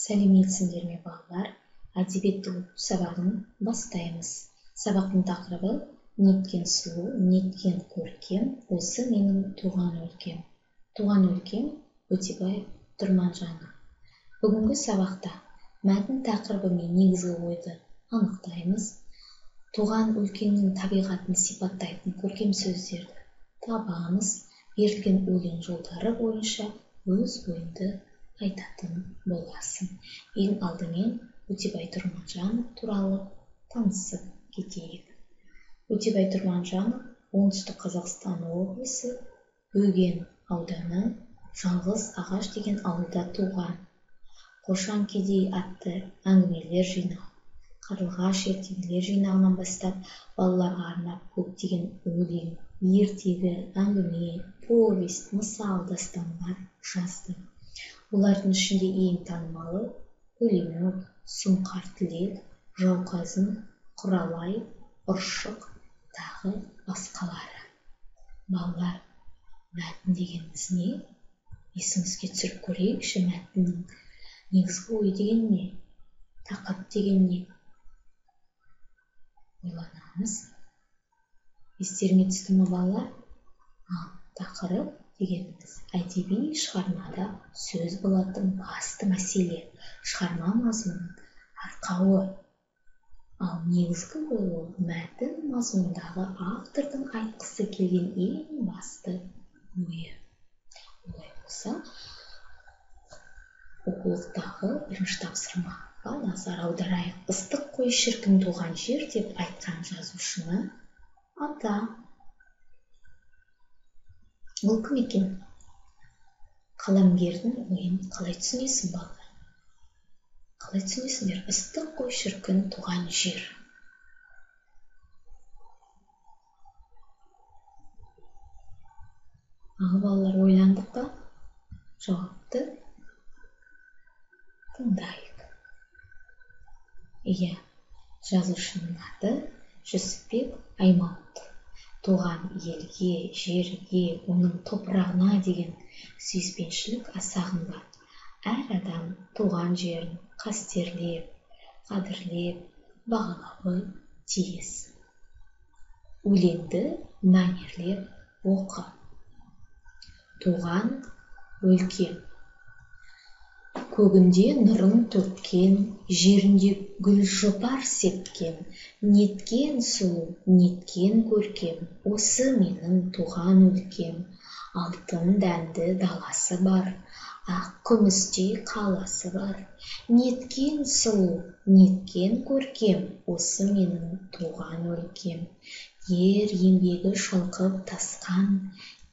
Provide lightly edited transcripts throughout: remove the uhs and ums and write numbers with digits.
Сәлеметсіңдер ме балалар? Әдебиеттік оқу сабағын бастаймыз. Сабақтың тақырыбы неткен сұлу, неткен көркем, осы менің туған өлкем. Туған өлкем Өтебай Тұрманжанов. Бүгінгі сабақта мәтін тақырыбы мен негізгі ойды анықтаймыз. Туған өлкенің табиғатын сипаттайтын көркем сөздерді табамыз. Берілген өлең жолдары бойынша өз ойыңды айтатын боласың. Ең алдымен Өтебай Тұрманжанов туралы танысып кетейік. Өтебай Тұрманжанов оңтүстік Қазақстан облысы Бөген ауданы Жалғыз Ағаш деген ауылда туған. Қошан кедей атты әңгімелер жинағы, Қарлығаш ертегілер жинағынан бастап балаларға арнап көптеген өлең, ертегі, әңгіме, повесть, мысал, дастандар жазды. Олардың ішінде ең танымалы Өлеңі, Сұңқар тілек, Жауқазын, Құралай, Ұршық, тағы басқалары. Балалар, мәтін дегеніміз не? Есіңізге түсіріп көрейікші, мәтіннің негізгі ойы деген не? Тақырып деген не? Ойланамыз. Естеріңе түсті ме балалар? Тақырып дегеніміз әдеби шығармада сөз болатын басты мәселе, шығарма мазмұнының арқауы. Ал негізгі ой мәтін мазмұнындағы автордың айтқысы келген ең басты ойы. Олай болса, оқулықтағы бірінші тапсырмаға назар аударайық. Ыстық қой шіркін туған жер деп айтқан жазушыны ата. Бұл кім екен? Қаламгердің ойын қалай түсінесің балалар? Қалай түсінесіңдер? Ыстық қой шіркін туған жер. Балалар, ойландық па? Жауапты тыңдайық. Жазушының аты Жүсіпбек Аймауытов. Туған елге, жерге, оның топырағына деген сүйіспеншілік аса қымбат. Әр адам туған жерін қастерлеп, қадірлеп, бағалауы тиіс. Өлеңді мәнерлеп оқы. Туған өлкем. Көгінде нұрын төккен, жерінде гүл жұпар сепкен, неткен сұлу, неткен көркем, осы менің туған өлкем. Алтын дәнді даласы бар, ақ күмістей қаласы бар. Неткен сұлу, неткен көркем, осы менің туған өлкем. Ер еңбегі шалқып тасқан,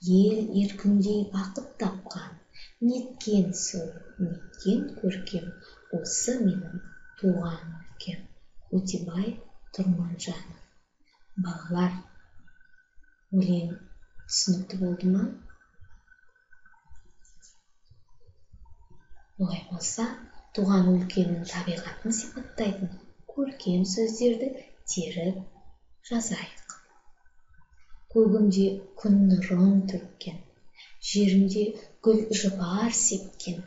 ел еркіндей бақыт тапқан. Неткен сұлу, неткен көркем, осы менің туған өлкем. Өтебай Тұрманжанов. Балалар, өлең түсінікті болды ма? Олай болса, туған өлкенің табиғатын сипаттайтын көркем сөздерді теріп жазайық. Көгінде күн нұрын төккен, жерінде гүл жұпар сепкен,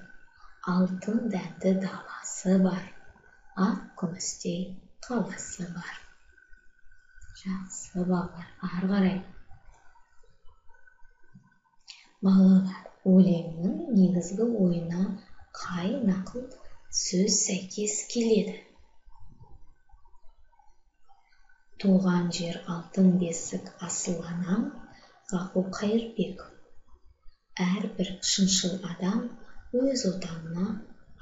алтын дәнді даласы бар, ақ күмістей қаласы бар. Жақсы балалар, ары қарай. Балалар, өлеңнің негізгі ойына қай нақыл сөз сәйкес келеді? Туған жер алтын бесік асыл анам, Ғафу Қайырбек. Әрбір шыншыл адам өз отанына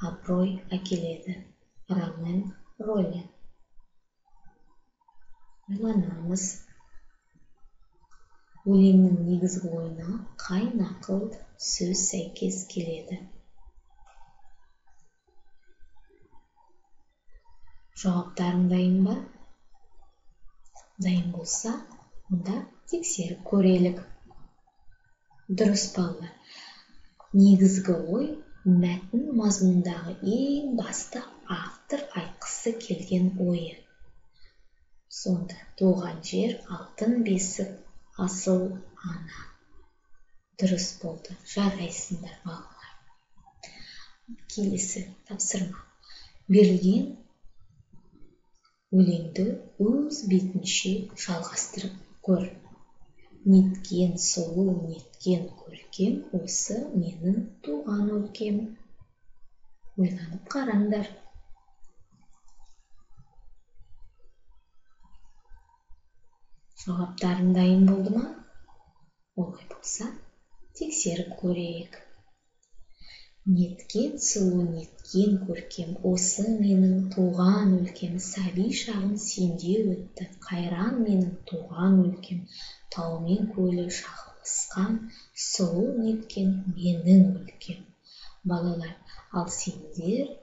абырой әкеледі. Ромен Роллин. Ойланамыз. Өлеңнің негізгі ойына қай нақыл сөз сәйкес келеді? Жауаптарың дайын ба? Дайын болса, онда тексеріп көрелік. Дұрыс балалар. Негізгі ой мәтін мазмұнындағы ең басты автор айтқысы келген ойы. Сонда туған жер алтын бесік асыл ана. Дұрыс болды. Жарайсыңдар балалар. Келесі тапсырма. берілген өлеңді өз бетінше жалғастырып көр. Неткен сұлу, неткен көркем, осы менің туған өлкем. Ойланып қараңдар. Жауаптарың дайын болды ма? Олай болса, тексеріп көрейік. Неткен сұлу, неткен көркем, осы менің туған өлкем. Сәби шағым сенде өтті, қайран менің туған өлкем. Тау мен көлі шағылысқан, сұлу неткен менің өлкем. Балалар, ал сендер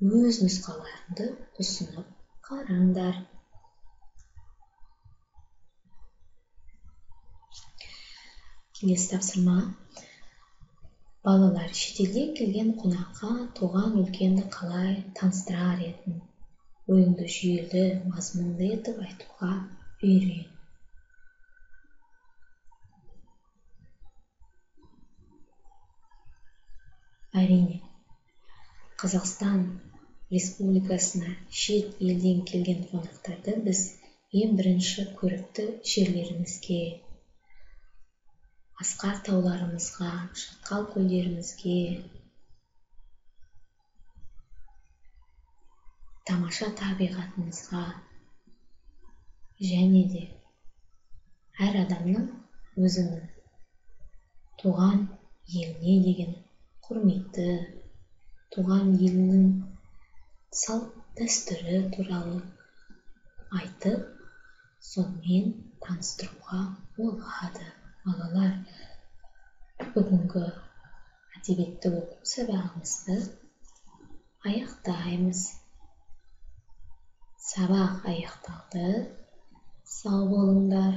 өз нұсқаларыңды ұсынып қараңдар. Келесі тапсырма. Балалар, шетелден келген қонаққа туған өлкеңді қалай таныстырар едің? Ойыңды жүйелі, мазмұнды етіп айтуға үйрен. Әрине, Қазақстан Республикасына шет елден келген қонақтарды біз ең бірінші көрікті жерлерімізге, асқар тауларымызға, шатқал көлдерімізге, тамаша табиғатымызға және де әр адамның өзінің туған еліне деген құрметі, туған елінің салт дәстүрі туралы айтып, сонымен таныстыруға болады. Балалар, бүгінгі әдебиетті оқу сабағымызды аяқтаймыз. Сабақ аяқталды. Сау болыңдар.